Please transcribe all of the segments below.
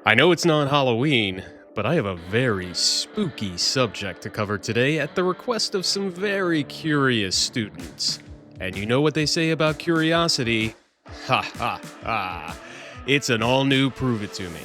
I know it's not Halloween, but I have a very spooky subject to cover today at the request of some very curious students. And you know what they say about curiosity? Ha ha ha. It's an all new Prove It To Me.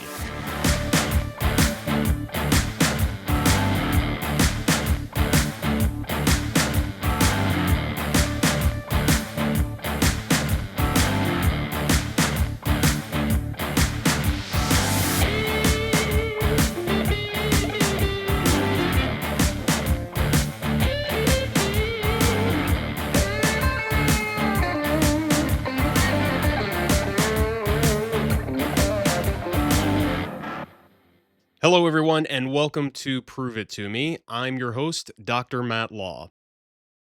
Hello, everyone, and welcome to Prove It To Me. I'm your host, Dr. Matt Law.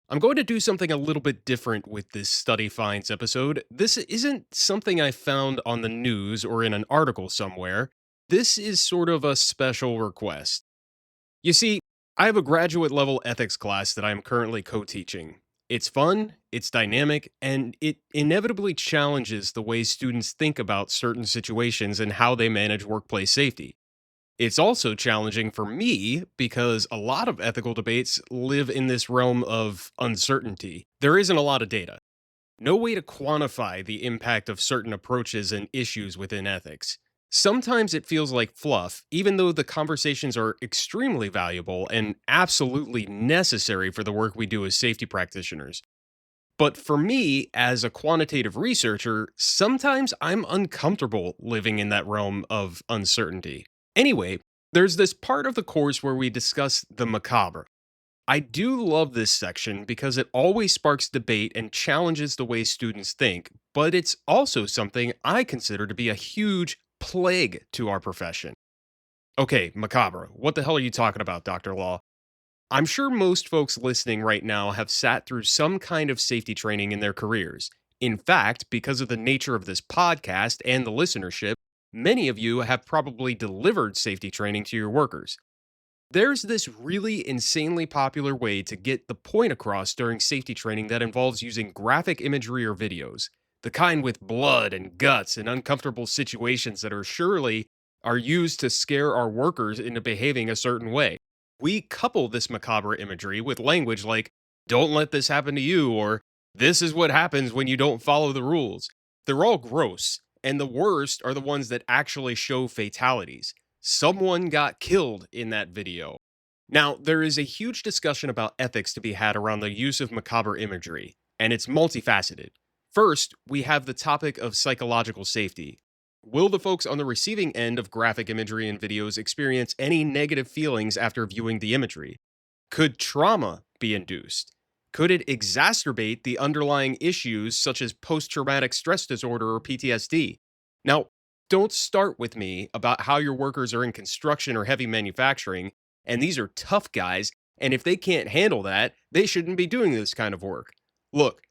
I'm going to do something a little bit different with this Study Finds episode. This isn't something I found on the news or in an article somewhere. This is sort of a special request. You see, I have a graduate level ethics class that I am currently co teaching. It's fun, it's dynamic, and it inevitably challenges the way students think about certain situations and how they manage workplace safety. It's also challenging for me because a lot of ethical debates live in this realm of uncertainty. There isn't a lot of data, no way to quantify the impact of certain approaches and issues within ethics. Sometimes it feels like fluff, even though the conversations are extremely valuable and absolutely necessary for the work we do as safety practitioners. But for me, as a quantitative researcher, sometimes I'm uncomfortable living in that realm of uncertainty. Anyway, there's this part of the course where we discuss the macabre. I do love this section because it always sparks debate and challenges the way students think, but it's also something I consider to be a huge plague to our profession. Okay, macabre, what the hell are you talking about, Dr. Law? I'm sure most folks listening right now have sat through some kind of safety training in their careers. In fact, because of the nature of this podcast and the listenership, many of you have probably delivered safety training to your workers. There's this really insanely popular way to get the point across during safety training that involves using graphic imagery or videos, the kind with blood and guts and uncomfortable situations that are used to scare our workers into behaving a certain way. We couple this macabre imagery with language like, don't let this happen to you, or this is what happens when you don't follow the rules. They're all gross, and the worst are the ones that actually show fatalities. Someone got killed in that video. Now, there is a huge discussion about ethics to be had around the use of macabre imagery, and it's multifaceted. First, we have the topic of psychological safety. Will the folks on the receiving end of graphic imagery and videos experience any negative feelings after viewing the imagery? Could trauma be induced? Could it exacerbate the underlying issues such as post traumatic stress disorder or PTSD? Now, don't start with me about how your workers are in construction or heavy manufacturing, and these are tough guys, and if they can't handle that, they shouldn't be doing this kind of work. Look,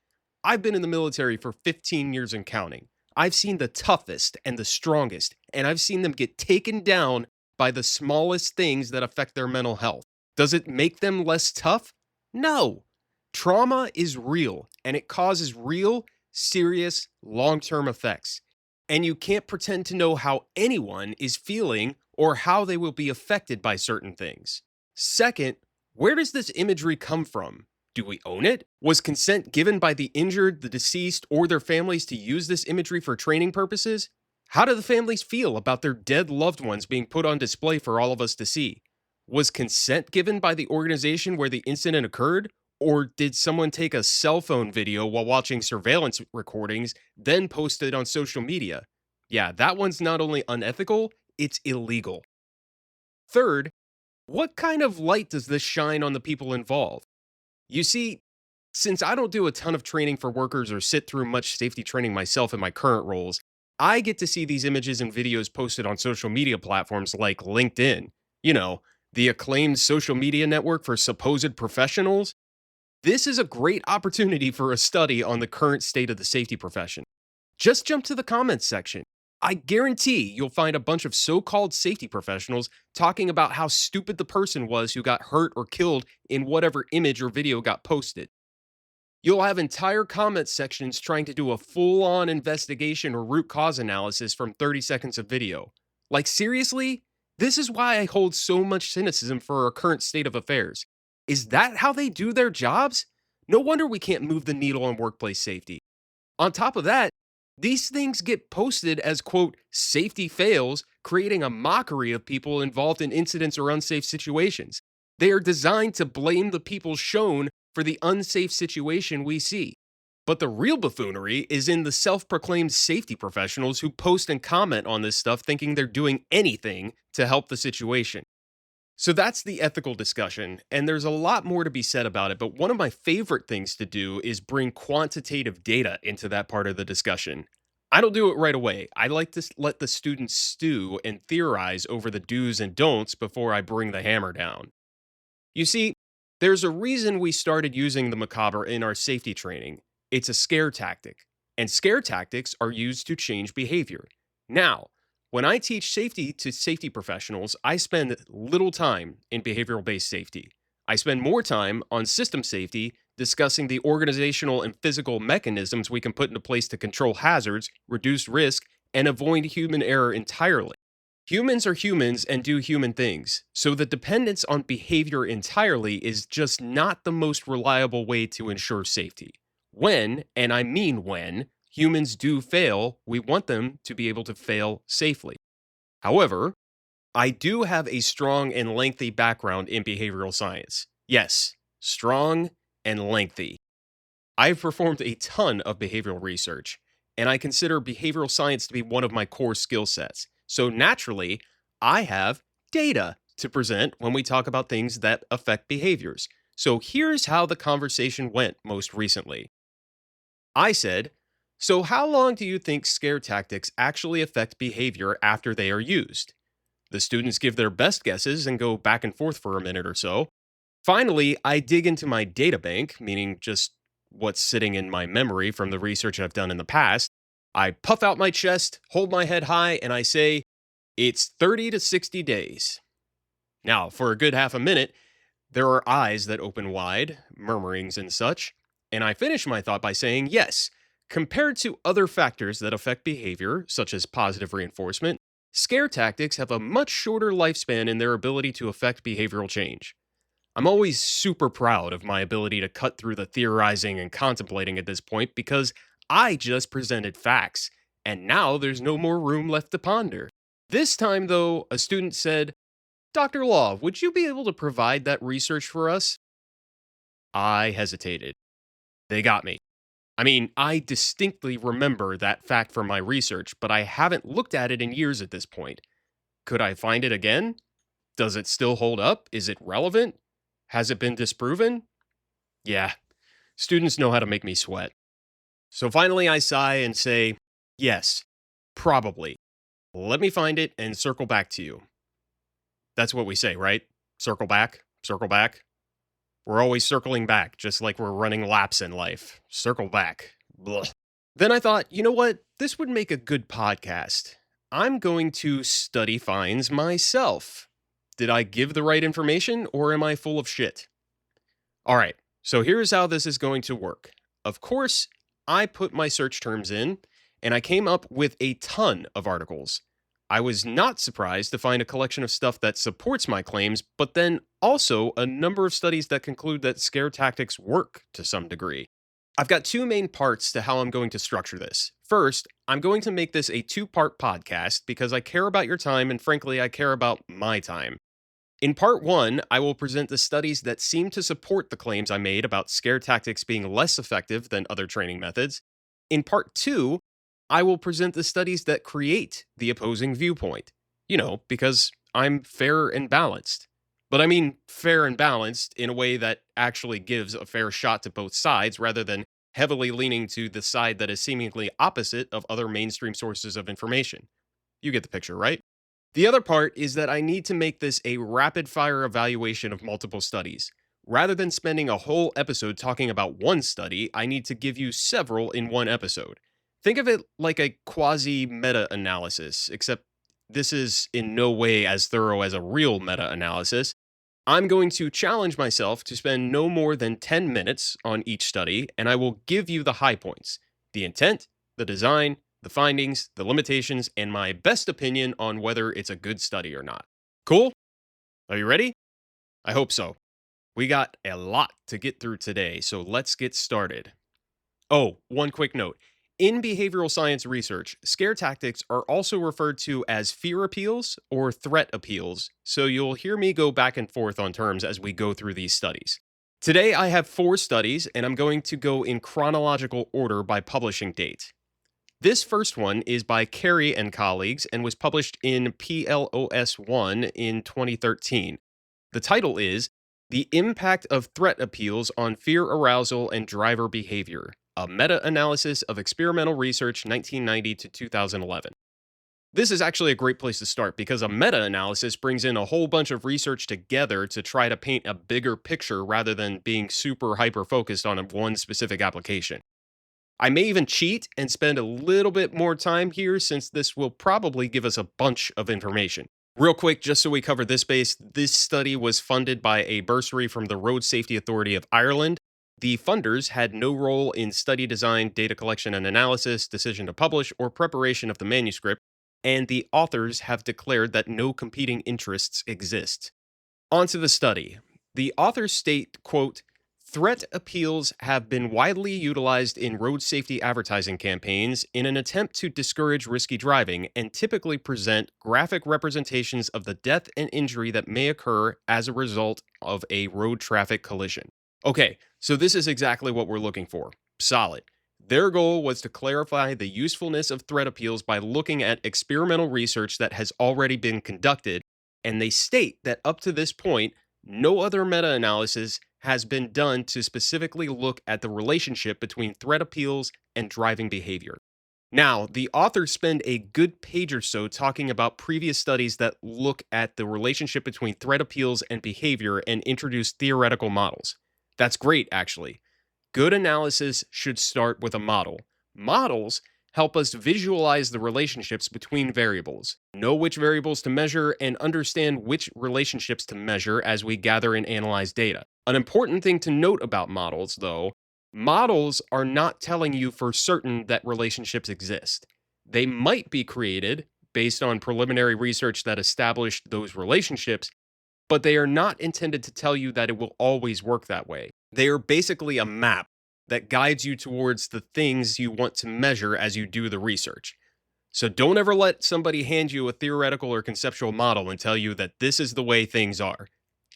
I've been in the military for 15 years and counting. I've seen the toughest and the strongest, and I've seen them get taken down by the smallest things that affect their mental health. Does it make them less tough? No. Trauma is real, and it causes real, serious, long term effects. And you can't pretend to know how anyone is feeling or how they will be affected by certain things. Second, where does this imagery come from? Do we own it? Was consent given by the injured, the deceased, or their families to use this imagery for training purposes? How do the families feel about their dead loved ones being put on display for all of us to see? Was consent given by the organization where the incident occurred? Or did someone take a cell phone video while watching surveillance recordings, then post it on social media? Yeah, that one's not only unethical, it's illegal. Third, what kind of light does this shine on the people involved? You see, since I don't do a ton of training for workers or sit through much safety training myself in my current roles, I get to see these images and videos posted on social media platforms like LinkedIn, you know, the acclaimed social media network for supposed professionals. This is a great opportunity for a study on the current state of the safety profession. Just jump to the comments section. I guarantee you'll find a bunch of so called safety professionals talking about how stupid the person was who got hurt or killed in whatever image or video got posted. You'll have entire comment sections trying to do a full on investigation or root cause analysis from 30 seconds of video. Like, seriously? This is why I hold so much cynicism for our current state of affairs. Is that how they do their jobs? No wonder we can't move the needle on workplace safety. On top of that, these things get posted as, quote, safety fails, creating a mockery of people involved in incidents or unsafe situations. They are designed to blame the people shown for the unsafe situation we see. But the real buffoonery is in the self proclaimed safety professionals who post and comment on this stuff thinking they're doing anything to help the situation. So that's the ethical discussion, and there's a lot more to be said about it, but one of my favorite things to do is bring quantitative data into that part of the discussion. I don't do it right away. I like to let the students stew and theorize over the do's and don'ts before I bring the hammer down. You see, there's a reason we started using the macabre in our safety training. It's a scare tactic, and scare tactics are used to change behavior. Now, when I teach safety to safety professionals, I spend little time in behavioral based safety. I spend more time on system safety, discussing the organizational and physical mechanisms we can put into place to control hazards, reduce risk, and avoid human error entirely. Humans are humans and do human things, so the dependence on behavior entirely is just not the most reliable way to ensure safety. When, and I mean when, humans do fail, we want them to be able to fail safely. However, I do have a strong and lengthy background in behavioral science. Yes, strong and lengthy. I've performed a ton of behavioral research, and I consider behavioral science to be one of my core skill sets. So naturally, I have data to present when we talk about things that affect behaviors. So here's how the conversation went most recently. I said, so how long do you think scare tactics actually affect behavior after they are used? The students give their best guesses and go back and forth for a minute or so. Finally, I dig into my data bank, meaning just what's sitting in my memory from the research I've done in the past. I puff out my chest, hold my head high, and I say, it's 30 to 60 days. Now, for a good half a minute, there are eyes that open wide, murmurings and such, and I finish my thought by saying, yes, compared to other factors that affect behavior, such as positive reinforcement, scare tactics have a much shorter lifespan in their ability to affect behavioral change. I'm always super proud of my ability to cut through the theorizing and contemplating at this point because I just presented facts, and now there's no more room left to ponder. This time, though, a student said, Dr. Law, would you be able to provide that research for us? I hesitated. They got me. I mean, I distinctly remember that fact from my research, but I haven't looked at it in years at this point. Could I find it again? Does it still hold up? Is it relevant? Has it been disproven? Yeah, students know how to make me sweat. So finally, I sigh and say, yes, probably. Let me find it and circle back to you. That's what we say, right? Circle back, circle back. We're always circling back, just like we're running laps in life. Circle back. Blah. Then I thought, you know what? This would make a good podcast. I'm going to study fines myself. Did I give the right information or am I full of shit? All right, so here's how this is going to work. Of course, I put my search terms in and I came up with a ton of articles. I was not surprised to find a collection of stuff that supports my claims, but then also a number of studies that conclude that scare tactics work to some degree. I've got two main parts to how I'm going to structure this. First, I'm going to make this a two-part podcast because I care about your time and frankly, I care about my time. In part one, I will present the studies that seem to support the claims I made about scare tactics being less effective than other training methods. In part two, I will present the studies that create the opposing viewpoint. You know, because I'm fair and balanced. But I mean fair and balanced in a way that actually gives a fair shot to both sides rather than heavily leaning to the side that is seemingly opposite of other mainstream sources of information. You get the picture, right? The other part is that I need to make this a rapid fire evaluation of multiple studies. Rather than spending a whole episode talking about one study, I need to give you several in one episode. Think of it like a quasi meta analysis, except this is in no way as thorough as a real meta analysis. I'm going to challenge myself to spend no more than 10 minutes on each study, and I will give you the high points, the intent, the design, the findings, the limitations, and my best opinion on whether it's a good study or not. Cool? Are you ready? I hope so. We got a lot to get through today, so let's get started. Oh, one quick note. In behavioral science research, scare tactics are also referred to as fear appeals or threat appeals, so you'll hear me go back and forth on terms as we go through these studies. Today, I have 4 studies, and I'm going to go in chronological order by publishing date. This first one is by Carey and colleagues and was published in PLOS 1 in 2013. The title is The Impact of Threat Appeals on Fear Arousal and Driver Behavior, a meta-analysis of experimental research 1990 to 2011. This is actually a great place to start because a meta-analysis brings in a whole bunch of research together to try to paint a bigger picture rather than being super hyper-focused on one specific application. I may even cheat and spend a little bit more time here since this will probably give us a bunch of information. Real quick, just so we cover this base, this study was funded by a bursary from the Road Safety Authority of Ireland. The funders had no role in study design, data collection and analysis, decision to publish, or preparation of the manuscript, and the authors have declared that no competing interests exist. On to the study. The authors state, quote, "Threat appeals have been widely utilized in road safety advertising campaigns in an attempt to discourage risky driving and typically present graphic representations of the death and injury that may occur as a result of a road traffic collision." Okay, so this is exactly what we're looking for. Solid. Their goal was to clarify the usefulness of threat appeals by looking at experimental research that has already been conducted, and they state that up to this point, no other meta-analysis has been done to specifically look at the relationship between threat appeals and driving behavior. Now, the authors spend a good page or so talking about previous studies that look at the relationship between threat appeals and behavior and introduce theoretical models. That's great, actually. Good analysis should start with a model. Models help us visualize the relationships between variables, know which variables to measure, and understand which relationships to measure as we gather and analyze data. An important thing to note about models, though, models are not telling you for certain that relationships exist. They might be created based on preliminary research that established those relationships, but they are not intended to tell you that it will always work that way. They are basically a map that guides you towards the things you want to measure as you do the research. So don't ever let somebody hand you a theoretical or conceptual model and tell you that this is the way things are.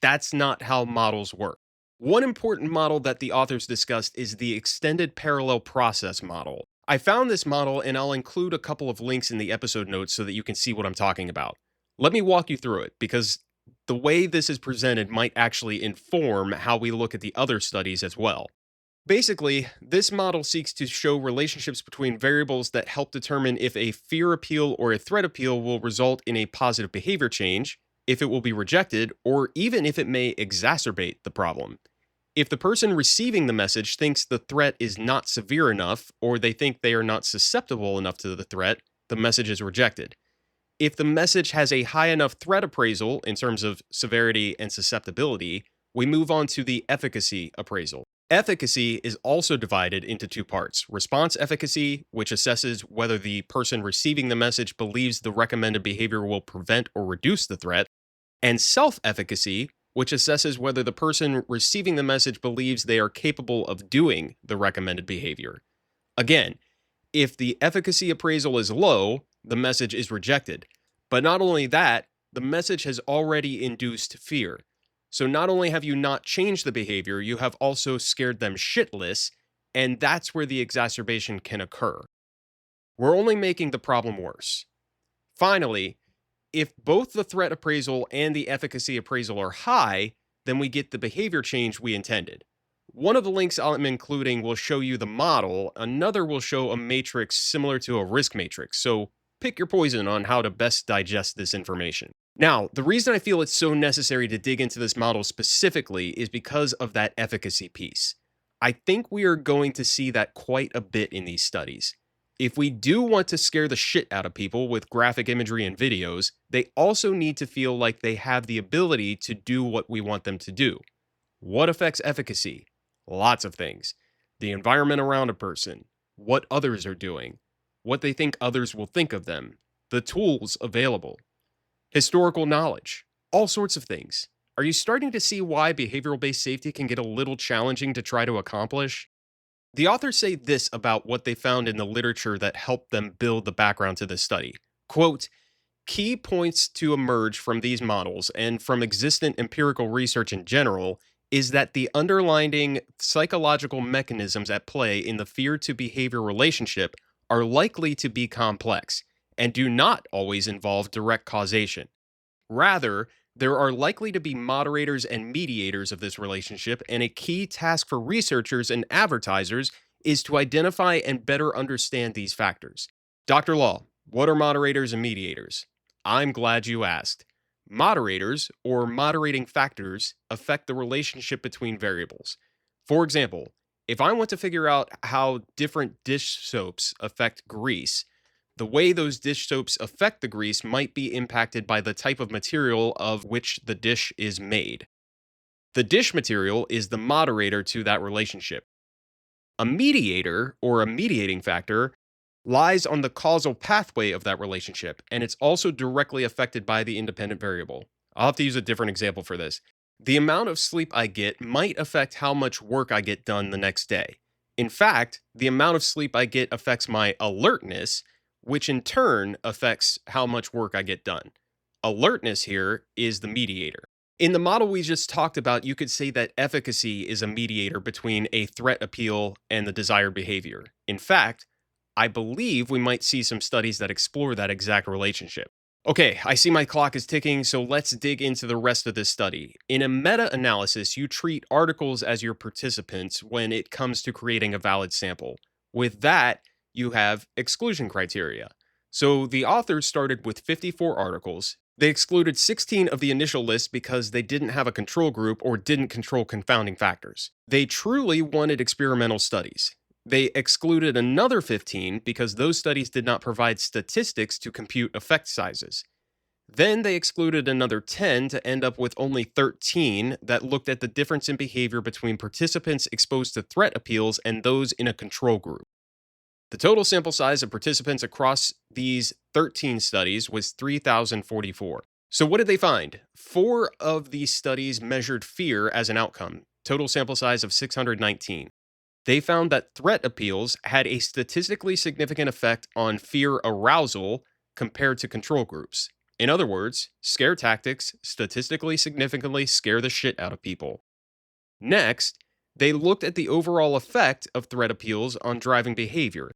That's not how models work. One important model that the authors discussed is the extended parallel process model. I found this model and I'll include a couple of links in the episode notes so that you can see what I'm talking about. Let me walk you through it because the way this is presented might actually inform how we look at the other studies as well. Basically, this model seeks to show relationships between variables that help determine if a fear appeal or a threat appeal will result in a positive behavior change, if it will be rejected, or even if it may exacerbate the problem. If the person receiving the message thinks the threat is not severe enough, or they think they are not susceptible enough to the threat, the message is rejected. If the message has a high enough threat appraisal in terms of severity and susceptibility, we move on to the efficacy appraisal. Efficacy is also divided into 2 parts. Response efficacy, which assesses whether the person receiving the message believes the recommended behavior will prevent or reduce the threat, and self-efficacy, which assesses whether the person receiving the message believes they are capable of doing the recommended behavior. Again, if the efficacy appraisal is low, the message is rejected. But not only that, the message has already induced fear. So not only have you not changed the behavior, you have also scared them shitless, and that's where the exacerbation can occur. We're only making the problem worse. Finally, if both the threat appraisal and the efficacy appraisal are high, then we get the behavior change we intended. One of the links I'm including will show you the model, another will show a matrix similar to a risk matrix, so pick your poison on how to best digest this information. Now, the reason I feel it's so necessary to dig into this model specifically is because of that efficacy piece. I think we are going to see that quite a bit in these studies. If we do want to scare the shit out of people with graphic imagery and videos, they also need to feel like they have the ability to do what we want them to do. What affects efficacy? Lots of things. The environment around a person, what others are doing, what they think others will think of them, the tools available, historical knowledge, all sorts of things. Are you starting to see why behavioral based safety can get a little challenging to try to accomplish? The authors say this about what they found in the literature that helped them build the background to this study. Quote, key points to emerge from these models and from existent empirical research in general is that the underlying psychological mechanisms at play in the fear to behavior relationship are likely to be complex and do not always involve direct causation. Rather, there are likely to be moderators and mediators of this relationship, and a key task for researchers and advertisers is to identify and better understand these factors. Dr. Law, what are moderators and mediators? I'm glad you asked. Moderators, or moderating factors, affect the relationship between variables. For example, if I want to figure out how different dish soaps affect grease, the way those dish soaps affect the grease might be impacted by the type of material of which the dish is made. The dish material is the moderator to that relationship. A mediator, or a mediating factor, lies on the causal pathway of that relationship, and it's also directly affected by the independent variable. I'll have to use a different example for this. The amount of sleep I get might affect how much work I get done the next day. In fact, the amount of sleep I get affects my alertness, which in turn affects how much work I get done. Alertness here is the mediator. In the model we just talked about, you could say that efficacy is a mediator between a threat appeal and the desired behavior. In fact, I believe we might see some studies that explore that exact relationship. Okay, I see my clock is ticking, so let's dig into the rest of this study. In a meta-analysis, you treat articles as your participants when it comes to creating a valid sample. With that, you have exclusion criteria. So the authors started with 54 articles. They excluded 16 of the initial list because they didn't have a control group or didn't control confounding factors. They truly wanted experimental studies. They excluded another 15 because those studies did not provide statistics to compute effect sizes. Then they excluded another 10 to end up with only 13 that looked at the difference in behavior between participants exposed to threat appeals and those in a control group. The total sample size of participants across these 13 studies was 3,044. So what did they find? 4 of these studies measured fear as an outcome, total sample size of 619. They found that threat appeals had a statistically significant effect on fear arousal compared to control groups. In other words, scare tactics statistically significantly scare the shit out of people. Next, they looked at the overall effect of threat appeals on driving behavior.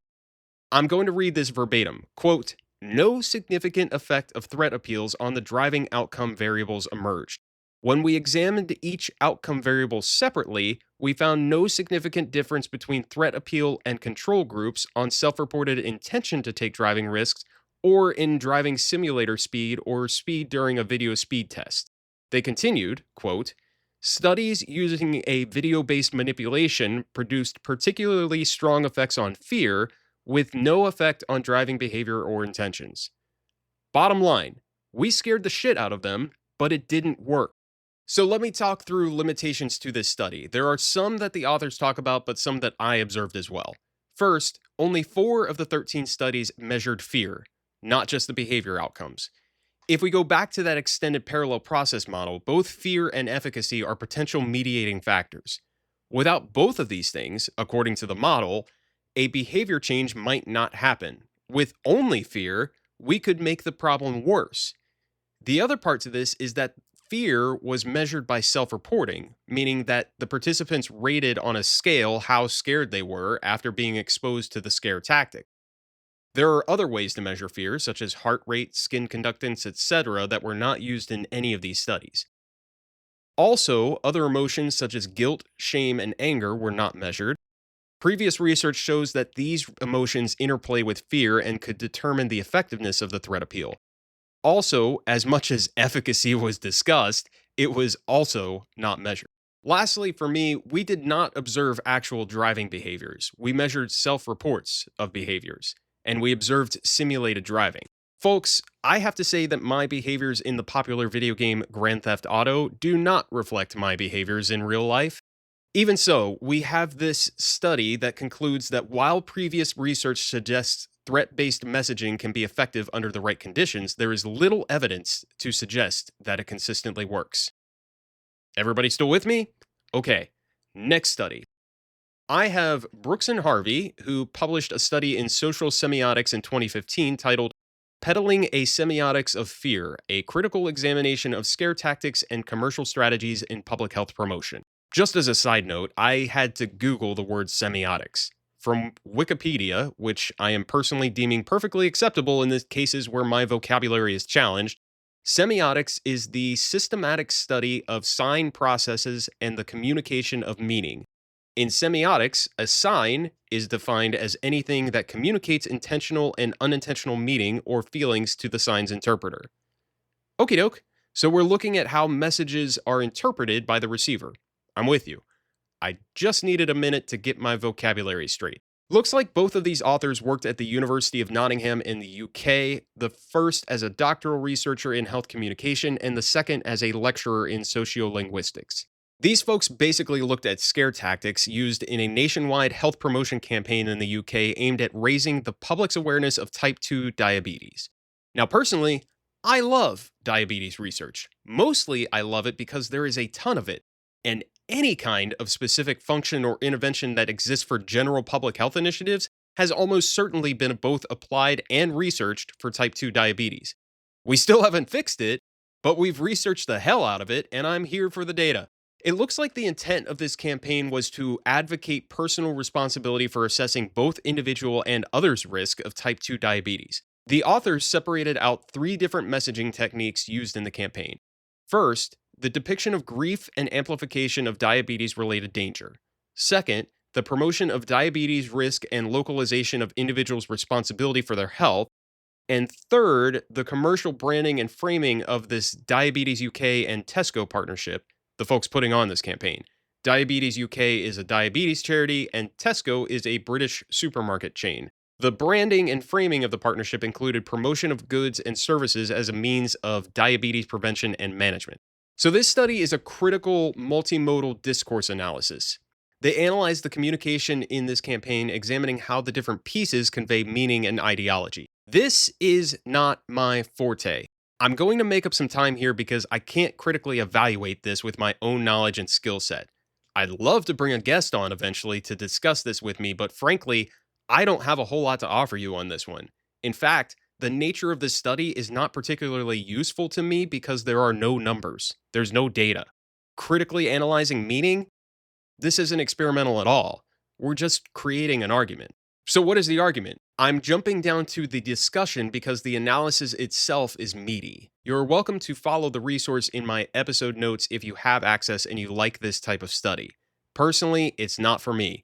I'm going to read this verbatim. Quote, no significant effect of threat appeals on the driving outcome variables emerged. When we examined each outcome variable separately, we found no significant difference between threat appeal and control groups on self-reported intention to take driving risks or in driving simulator speed or speed during a video speed test. They continued, quote, studies using a video-based manipulation produced particularly strong effects on fear with no effect on driving behavior or intentions. Bottom line, we scared the shit out of them, but it didn't work. So let me talk through limitations to this study. There are some that the authors talk about, but some that I observed as well. First, only 4 of the 13 studies measured fear, not just the behavior outcomes. If we go back to that extended parallel process model, both fear and efficacy are potential mediating factors. Without both of these things, according to the model, a behavior change might not happen. With only fear, we could make the problem worse. The other part to this is that fear was measured by self-reporting, meaning that the participants rated on a scale how scared they were after being exposed to the scare tactic. There are other ways to measure fear, such as heart rate, skin conductance, etc., that were not used in any of these studies. Also, other emotions such as guilt, shame, and anger were not measured. Previous research shows that these emotions interplay with fear and could determine the effectiveness of the threat appeal. Also, as much as efficacy was discussed, it was also not measured. Lastly, for me, we did not observe actual driving behaviors. We measured self-reports of behaviors, and we observed simulated driving. Folks, I have to say that my behaviors in the popular video game Grand Theft Auto do not reflect my behaviors in real life. Even so, we have this study that concludes that while previous research suggests threat-based messaging can be effective under the right conditions, there is little evidence to suggest that it consistently works. Everybody still with me? Okay, next study. I have Brooks and Harvey, who published a study in Social Semiotics in 2015 titled Peddling a Semiotics of Fear, a critical examination of scare tactics and commercial strategies in public health promotion. Just as a side note, I had to Google the word semiotics. From Wikipedia, which I am personally deeming perfectly acceptable in the cases where my vocabulary is challenged, semiotics is the systematic study of sign processes and the communication of meaning. In semiotics, a sign is defined as anything that communicates intentional and unintentional meaning or feelings to the sign's interpreter. Okie doke. So we're looking at how messages are interpreted by the receiver. I'm with you. I just needed a minute to get my vocabulary straight. Looks like both of these authors worked at the University of Nottingham in the UK, the first as a doctoral researcher in health communication, and the second as a lecturer in sociolinguistics. These folks basically looked at scare tactics used in a nationwide health promotion campaign in the UK aimed at raising the public's awareness of type 2 diabetes. Now, personally, I love diabetes research. Mostly, I love it because there is a ton of it, and any kind of specific function or intervention that exists for general public health initiatives has almost certainly been both applied and researched for type 2 diabetes. We still haven't fixed it, but we've researched the hell out of it, and I'm here for the data. It looks like the intent of this campaign was to advocate personal responsibility for assessing both individual and others' risk of type 2 diabetes. The authors separated out 3 different messaging techniques used in the campaign. First, the depiction of grief and amplification of diabetes-related danger. Second, the promotion of diabetes risk and localization of individuals' responsibility for their health. And third, the commercial branding and framing of this Diabetes UK and Tesco partnership, the folks putting on this campaign. Diabetes UK is a diabetes charity, and Tesco is a British supermarket chain. The branding and framing of the partnership included promotion of goods and services as a means of diabetes prevention and management. So this study is a critical multimodal discourse analysis. They analyzed the communication in this campaign, examining how the different pieces convey meaning and ideology. This is not my forte. I'm going to make up some time here because I can't critically evaluate this with my own knowledge and skill set. I'd love to bring a guest on eventually to discuss this with me, but frankly, I don't have a whole lot to offer you on this one. In fact, the nature of this study is not particularly useful to me because there are no numbers. There's no data. Critically analyzing meaning? This isn't experimental at all. We're just creating an argument. So what is the argument? I'm jumping down to the discussion because the analysis itself is meaty. You're welcome to follow the resource in my episode notes if you have access and you like this type of study. Personally, it's not for me,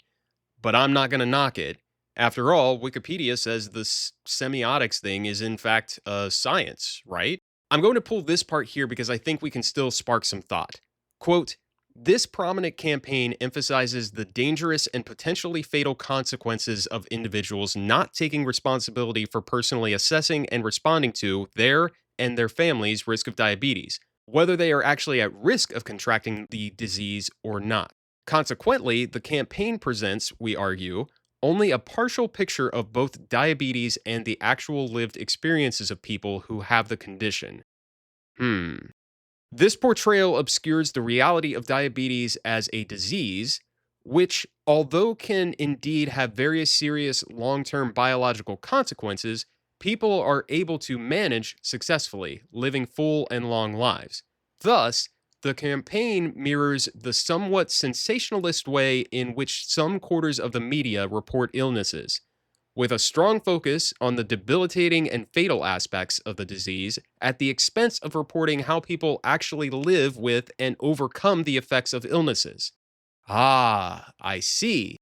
but I'm not going to knock it. After all, Wikipedia says this semiotics thing is in fact science, right? I'm going to pull this part here because I think we can still spark some thought. Quote, this prominent campaign emphasizes the dangerous and potentially fatal consequences of individuals not taking responsibility for personally assessing and responding to their and their family's risk of diabetes, whether they are actually at risk of contracting the disease or not. Consequently, the campaign presents, we argue, only a partial picture of both diabetes and the actual lived experiences of people who have the condition. This portrayal obscures the reality of diabetes as a disease, which, although can indeed have various serious long-term biological consequences, people are able to manage successfully, living full and long lives. Thus, the campaign mirrors the somewhat sensationalist way in which some quarters of the media report illnesses, with a strong focus on the debilitating and fatal aspects of the disease at the expense of reporting how people actually live with and overcome the effects of illnesses. Ah, I see.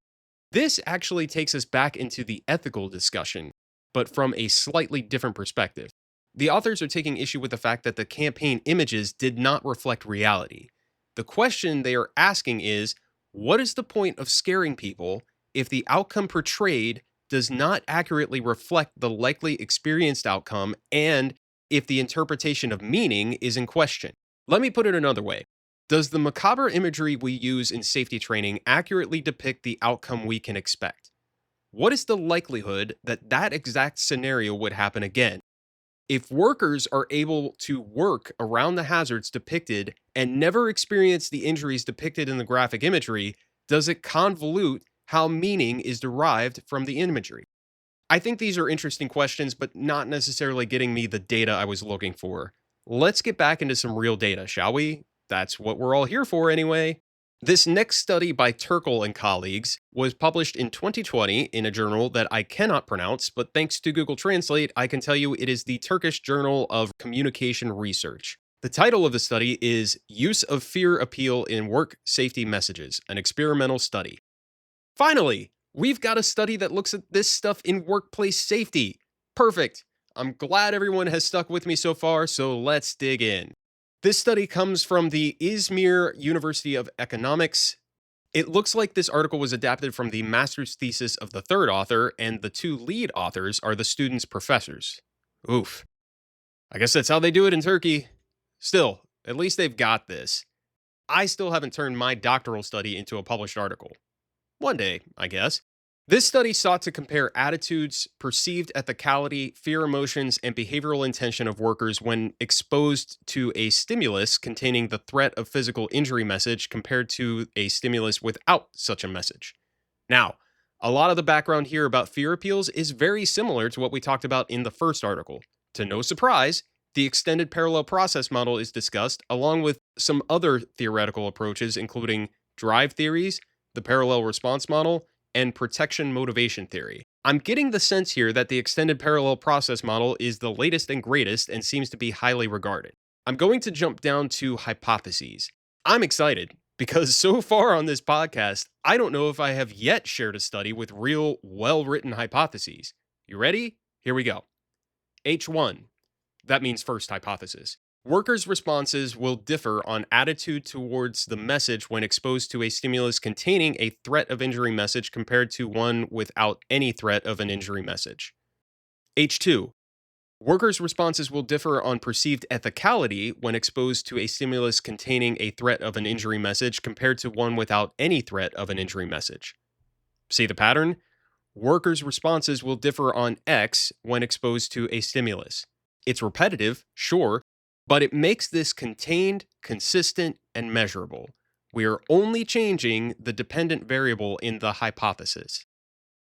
This actually takes us back into the ethical discussion, but from a slightly different perspective. The authors are taking issue with the fact that the campaign images did not reflect reality. The question they are asking is, what is the point of scaring people if the outcome portrayed does not accurately reflect the likely experienced outcome and if the interpretation of meaning is in question? Let me put it another way. Does the macabre imagery we use in safety training accurately depict the outcome we can expect? what is the likelihood that that exact scenario would happen again? If workers are able to work around the hazards depicted and never experience the injuries depicted in the graphic imagery, does it convolute how meaning is derived from the imagery? I think these are interesting questions, but not necessarily getting me the data I was looking for. Let's get back into some real data, shall we? That's what we're all here for anyway. This next study by Turkel and colleagues was published in 2020 in a journal that I cannot pronounce, but thanks to Google Translate, I can tell you it is the Turkish Journal of Communication Research. The title of the study is Use of Fear Appeal in Work Safety Messages, an experimental study. Finally, we've got a study that looks at this stuff in workplace safety. Perfect. I'm glad everyone has stuck with me so far, so let's dig in. This study comes from the Izmir University of Economics. It looks like this article was adapted from the master's thesis of the third author, and the two lead authors are the students' professors. Oof. I guess that's how they do it in Turkey. Still, at least they've got this. I still haven't turned my doctoral study into a published article. One day, I guess. This study sought to compare attitudes, perceived ethicality, fear emotions, and behavioral intention of workers when exposed to a stimulus containing the threat of physical injury message compared to a stimulus without such a message. Now, a lot of the background here about fear appeals is very similar to what we talked about in the first article. To no surprise, the extended parallel process model is discussed, along with some other theoretical approaches, including drive theories, the parallel response model, and protection motivation theory. I'm getting the sense here that the extended parallel process model is the latest and greatest and seems to be highly regarded. I'm going to jump down to hypotheses. I'm excited because so far on this podcast, I don't know if I have yet shared a study with real, well-written hypotheses. You ready? Here we go. H1. That means first hypothesis. Workers' responses will differ on attitude towards the message when exposed to a stimulus containing a threat of injury message compared to one without any threat of an injury message. H2. Workers' responses will differ on perceived ethicality when exposed to a stimulus containing a threat of an injury message compared to one without any threat of an injury message. See the pattern? Workers' responses will differ on X when exposed to a stimulus. It's repetitive, sure, but it makes this contained, consistent, and measurable. We are only changing the dependent variable in the hypothesis.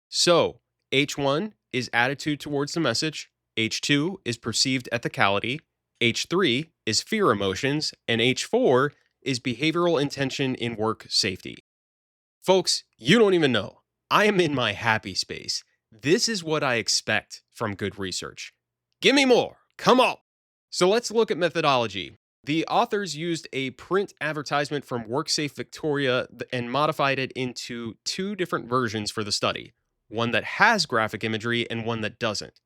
So, H1 is attitude towards the message, H2 is perceived ethicality, H3 is fear emotions, and H4 is behavioral intention in work safety. Folks, you don't even know. I am in my happy space. This is what I expect from good research. Give me more. Come on. So let's look at methodology. The authors used a print advertisement from WorkSafe Victoria and modified it into two different versions for the study, one that has graphic imagery and one that doesn't.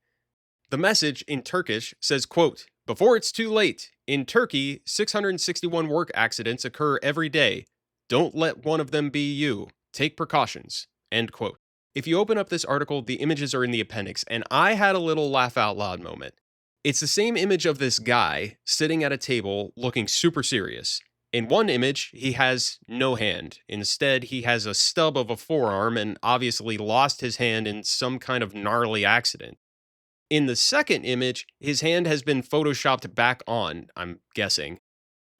The message in Turkish says, quote, "Before it's too late, in Turkey, 661 work accidents occur every day. Don't let one of them be you. Take precautions," end quote. If you open up this article, the images are in the appendix, and I had a little laugh out loud moment. It's the same image of this guy sitting at a table looking super serious. In one image, he has no hand. Instead, he has a stub of a forearm and obviously lost his hand in some kind of gnarly accident. In the second image, his hand has been photoshopped back on, I'm guessing.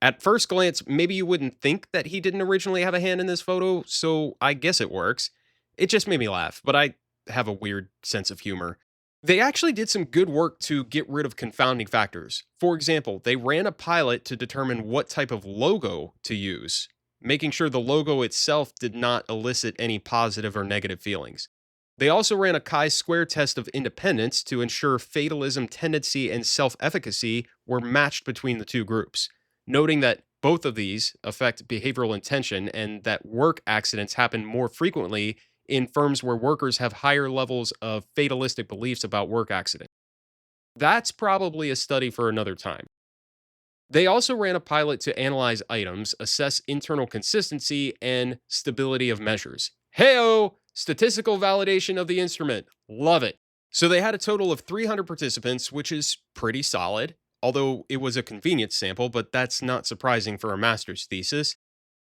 At first glance, maybe you wouldn't think that he didn't originally have a hand in this photo, so I guess it works. It just made me laugh, but I have a weird sense of humor. They actually did some good work to get rid of confounding factors. For example, they ran a pilot to determine what type of logo to use, making sure the logo itself did not elicit any positive or negative feelings. They also ran a chi-square test of independence to ensure fatalism tendency and self-efficacy were matched between the two groups, noting that both of these affect behavioral intention and that work accidents happen more frequently in firms where workers have higher levels of fatalistic beliefs about work accidents. That's probably a study for another time. They also ran a pilot to analyze items, assess internal consistency, and stability of measures. Heyo! Statistical validation of the instrument. Love it. So they had a total of 300 participants, which is pretty solid, although it was a convenience sample, but that's not surprising for a master's thesis.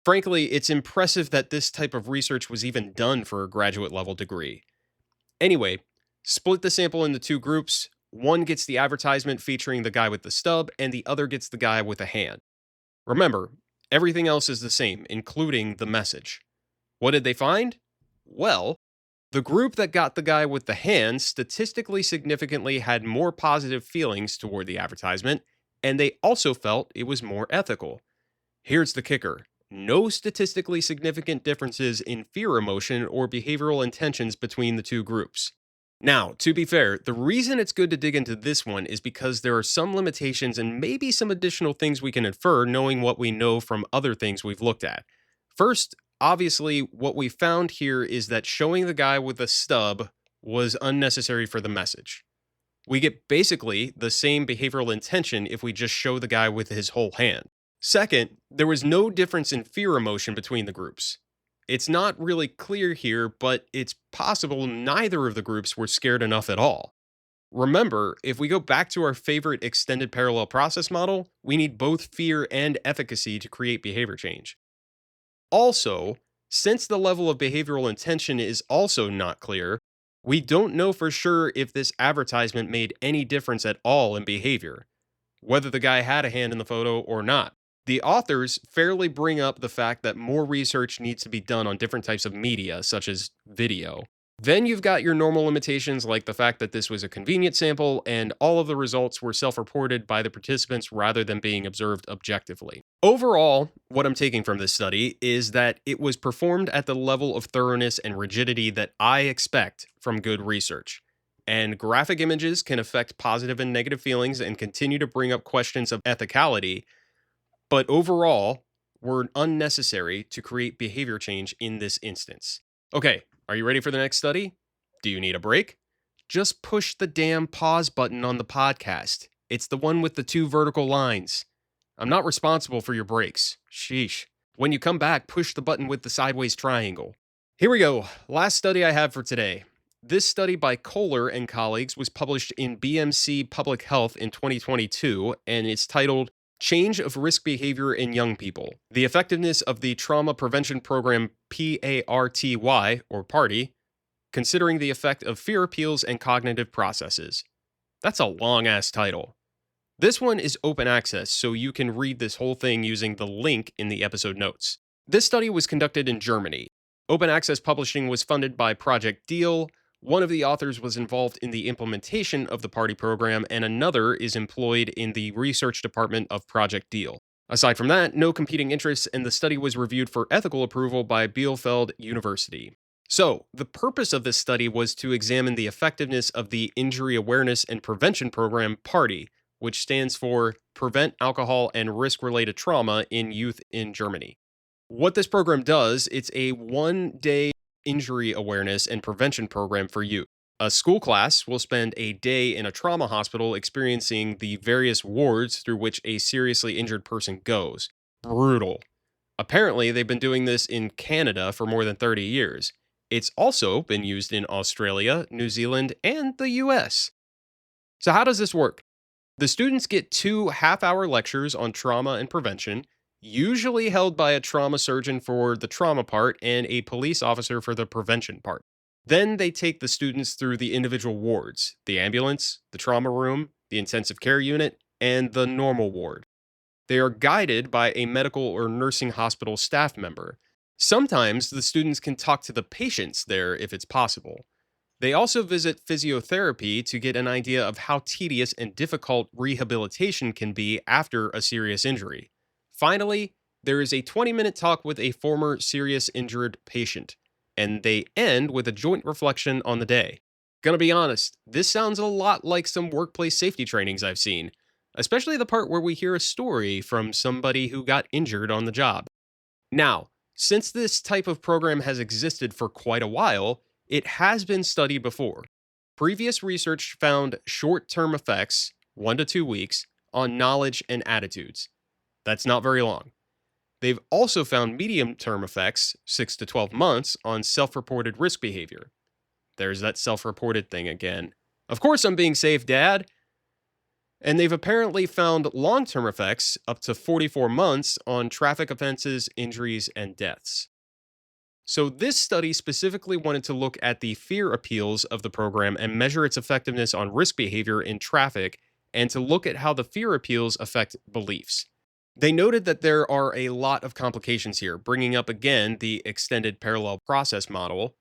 Frankly, it's impressive that this type of research was even done for a graduate level degree. Anyway, split the sample into two groups. One gets the advertisement featuring the guy with the stub, and the other gets the guy with a hand. Remember, everything else is the same, including the message. What did they find? Well, the group that got the guy with the hand statistically significantly had more positive feelings toward the advertisement, and they also felt it was more ethical. Here's the kicker: no statistically significant differences in fear emotion or behavioral intentions between the two groups. Now, to be fair, the reason it's good to dig into this one is because there are some limitations and maybe some additional things we can infer knowing what we know from other things we've looked at. First, obviously, what we found here is that showing the guy with the stub was unnecessary for the message. We get basically the same behavioral intention if we just show the guy with his whole hand. Second, there was no difference in fear emotion between the groups. It's not really clear here, but it's possible neither of the groups were scared enough at all. Remember, if we go back to our favorite extended parallel process model, we need both fear and efficacy to create behavior change. Also, since the level of behavioral intention is also not clear, we don't know for sure if this advertisement made any difference at all in behavior, whether the guy had a hand in the photo or not. The authors fairly bring up the fact that more research needs to be done on different types of media, such as video. Then you've got your normal limitations like the fact that this was a convenient sample and all of the results were self-reported by the participants rather than being observed objectively. Overall, what I'm taking from this study is that it was performed at the level of thoroughness and rigidity that I expect from good research. And graphic images can affect positive and negative feelings and continue to bring up questions of ethicality, but overall, were unnecessary to create behavior change in this instance. Okay, are you ready for the next study? Do you need a break? Just push the damn pause button on the podcast. It's the one with the two vertical lines. I'm not responsible for your breaks. Sheesh. When you come back, push the button with the sideways triangle. Here we go. Last study I have for today. This study by Kohler and colleagues was published in BMC Public Health in 2022, and it's titled Change of Risk Behavior in Young People: The Effectiveness of the Trauma Prevention Program PARTY, or PARTY, Considering the Effect of Fear Appeals and Cognitive Processes. That's a long-ass title. This one is open access, so you can read this whole thing using the link in the episode notes. This study was conducted in Germany. Open access publishing was funded by Project Deal. One of the authors was involved in the implementation of the PARTY program, and another is employed in the research department of Project Deal. Aside from that, no competing interests, and the study was reviewed for ethical approval by Bielefeld University. So, the purpose of this study was to examine the effectiveness of the Injury Awareness and Prevention Program PARTY, which stands for Prevent Alcohol and Risk-Related Trauma in Youth in Germany. What this program does, it's a one-day injury awareness and prevention program for youth. A school class will spend a day in a trauma hospital experiencing the various wards through which a seriously injured person goes. Brutal. Apparently, they've been doing this in Canada for more than 30 years. It's also been used in Australia, New Zealand, and the US. So how does this work? The students get 2 half-hour lectures on trauma and prevention, usually held by a trauma surgeon for the trauma part and a police officer for the prevention part. Then they take the students through the individual wards: the ambulance, the trauma room, the intensive care unit, and the normal ward. They are guided by a medical or nursing hospital staff member. Sometimes the students can talk to the patients there if it's possible. They also visit physiotherapy to get an idea of how tedious and difficult rehabilitation can be after a serious injury. Finally, there is a 20-minute talk with a former serious injured patient, and they end with a joint reflection on the day. Gonna be honest, this sounds a lot like some workplace safety trainings I've seen, especially the part where we hear a story from somebody who got injured on the job. Now, since this type of program has existed for quite a while, it has been studied before. Previous research found short-term effects, 1 to 2 weeks, on knowledge and attitudes. That's not very long. They've also found medium-term effects, 6 to 12 months, on self-reported risk behavior. There's that self-reported thing again. Of course I'm being safe, Dad. And they've apparently found long-term effects, up to 44 months, on traffic offenses, injuries, and deaths. So, this study specifically wanted to look at the fear appeals of the program and measure its effectiveness on risk behavior in traffic, and to look at how the fear appeals affect beliefs. They noted that there are a lot of complications here, bringing up again the extended parallel process model,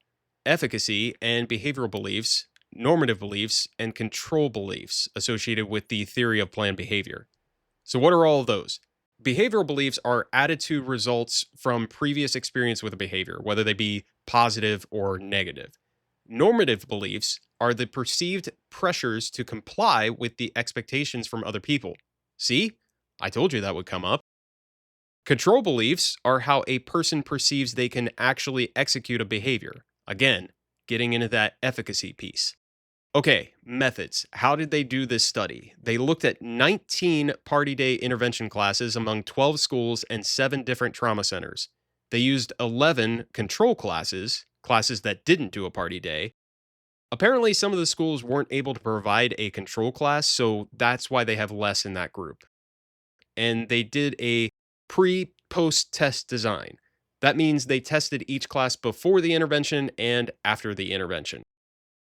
efficacy and behavioral beliefs, normative beliefs, and control beliefs associated with the theory of planned behavior. So, what are all of those? Behavioral beliefs are attitude results from previous experience with a behavior, whether they be positive or negative. Normative beliefs are the perceived pressures to comply with the expectations from other people. See, I told you that would come up. Control beliefs are how a person perceives they can actually execute a behavior. Again, getting into that efficacy piece. Okay, methods. How did they do this study? They looked at 19 party day intervention classes among 12 schools and 7 different trauma centers. They used 11 control classes, classes that didn't do a party day. Apparently, some of the schools weren't able to provide a control class, so that's why they have less in that group. And they did a pre post test design. That means they tested each class before the intervention and after the intervention.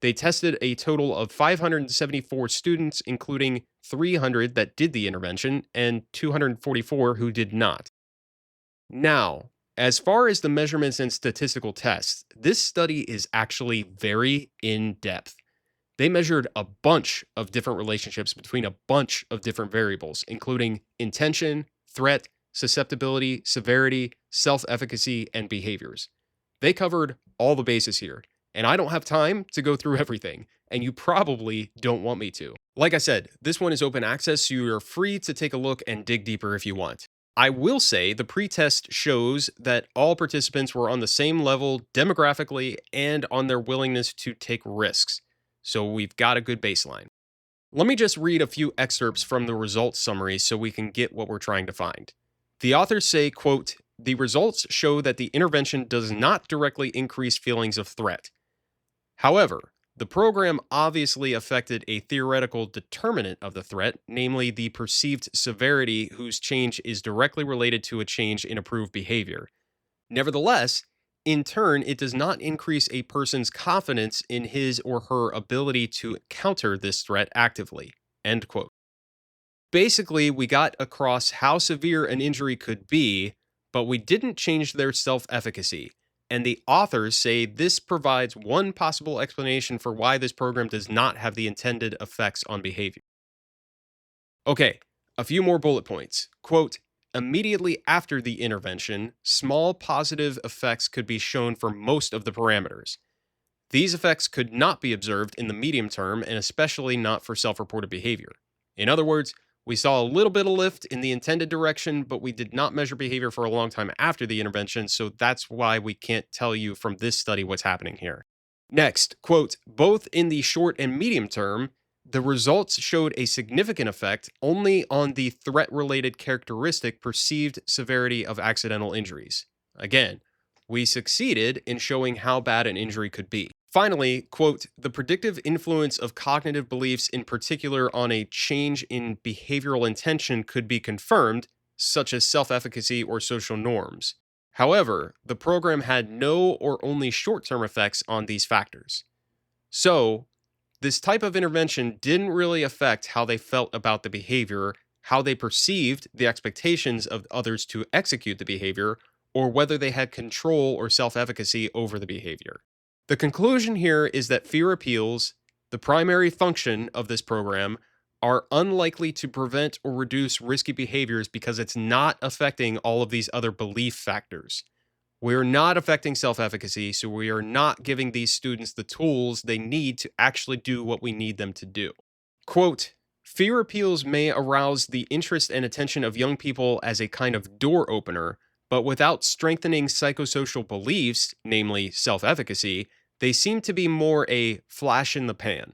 They tested a total of 574 students, including 300 that did the intervention and 244 who did not. Now, as far as the measurements and statistical tests, this study is actually very in depth. They measured a bunch of different relationships between a bunch of different variables, including intention, threat, susceptibility, severity, self efficacy, and behaviors. They covered all the bases here, and I don't have time to go through everything, and you probably don't want me to. Like I said, this one is open access, so you're free to take a look and dig deeper if you want. I will say the pretest shows that all participants were on the same level demographically and on their willingness to take risks. So we've got a good baseline. Let me just read a few excerpts from the results summary so we can get what we're trying to find. The authors say, quote, "The results show that the intervention does not directly increase feelings of threat. However, the program obviously affected a theoretical determinant of the threat, namely the perceived severity whose change is directly related to a change in approved behavior. Nevertheless, in turn, it does not increase a person's confidence in his or her ability to counter this threat actively." End quote. Basically, we got across how severe an injury could be, but we didn't change their self efficacy. And the authors say this provides one possible explanation for why this program does not have the intended effects on behavior. Okay, a few more bullet points. Quote, "Immediately after the intervention, small positive effects could be shown for most of the parameters. These effects could not be observed in the medium term and especially not for self-reported behavior. In other words, we saw a little bit of lift in the intended direction, but we did not measure behavior for a long time after the intervention, so that's why we can't tell you from this study what's happening here." Next, quote, "Both in the short and medium term, the results showed a significant effect only on the threat-related characteristic perceived severity of accidental injuries." Again, we succeeded in showing how bad an injury could be. Finally, quote, "The predictive influence of cognitive beliefs, in particular on a change in behavioral intention, could be confirmed, such as self-efficacy or social norms. However, the program had no or only short-term effects on these factors." So, this type of intervention didn't really affect how they felt about the behavior, how they perceived the expectations of others to execute the behavior, or whether they had control or self efficacy over the behavior. The conclusion here is that fear appeals, the primary function of this program, are unlikely to prevent or reduce risky behaviors because it's not affecting all of these other belief factors. We're not affecting self efficacy, so we are not giving these students the tools they need to actually do what we need them to do. Quote, "Fear appeals may arouse the interest and attention of young people as a kind of door opener, but without strengthening psychosocial beliefs, namely self efficacy, they seem to be more a flash in the pan."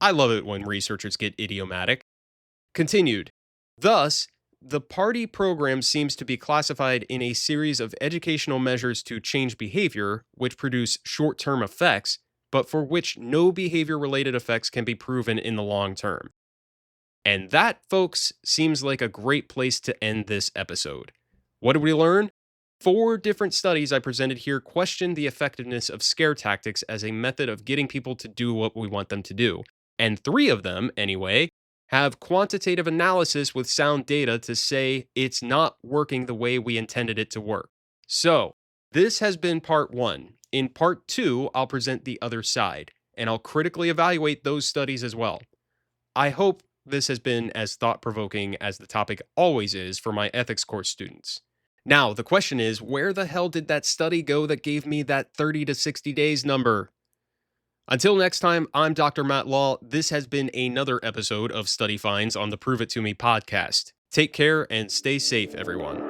I love it when researchers get idiomatic. Continued. Thus, the party program seems to be classified in a series of educational measures to change behavior, which produce short term effects, but for which no behavior related effects can be proven in the long term. And that, folks, seems like a great place to end this episode. What did we learn? 4 different studies I presented here question the effectiveness of scare tactics as a method of getting people to do what we want them to do. And 3 of them, anyway, have quantitative analysis with sound data to say it's not working the way we intended it to work. So, this has been part 1. In part 2, I'll present the other side, and I'll critically evaluate those studies as well. I hope this has been as thought-provoking as the topic always is for my ethics course students. Now, the question is, where the hell did that study go that gave me that 30 to 60 days number? Until next time, I'm Dr. Matt Law. This has been another episode of Study Finds on the Prove It To Me podcast. Take care and stay safe, everyone.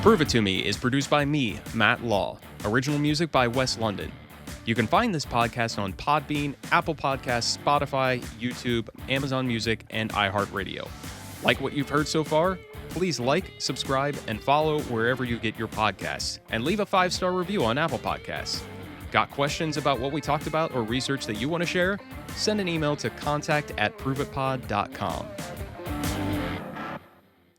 Prove It To Me is produced by me, Matt Law. Original music by Wes London. You can find this podcast on Podbean, Apple Podcasts, Spotify, YouTube, Amazon Music, and iHeartRadio. Like what you've heard so far? Please like, subscribe, and follow wherever you get your podcasts, and leave a 5-star review on Apple Podcasts. Got questions about what we talked about or research that you want to share? Send an email to contact@proveitpod.com.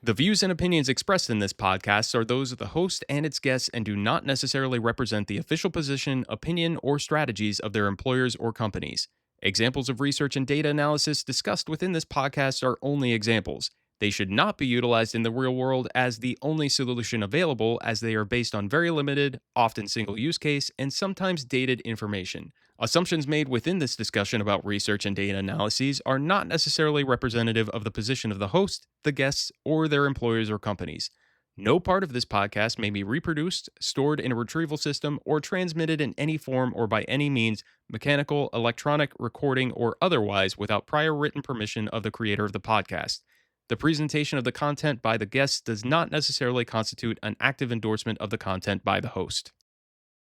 The views and opinions expressed in this podcast are those of the host and its guests and do not necessarily represent the official position, opinion, or strategies of their employers or companies. Examples of research and data analysis discussed within this podcast are only examples. They should not be utilized in the real world as the only solution available, as they are based on very limited, often single use case, and sometimes dated information. Assumptions made within this discussion about research and data analyses are not necessarily representative of the position of the host, the guests, or their employers or companies. No part of this podcast may be reproduced, stored in a retrieval system, or transmitted in any form or by any means, mechanical, electronic, recording, or otherwise, without prior written permission of the creator of the podcast. The presentation of the content by the guests does not necessarily constitute an active endorsement of the content by the host.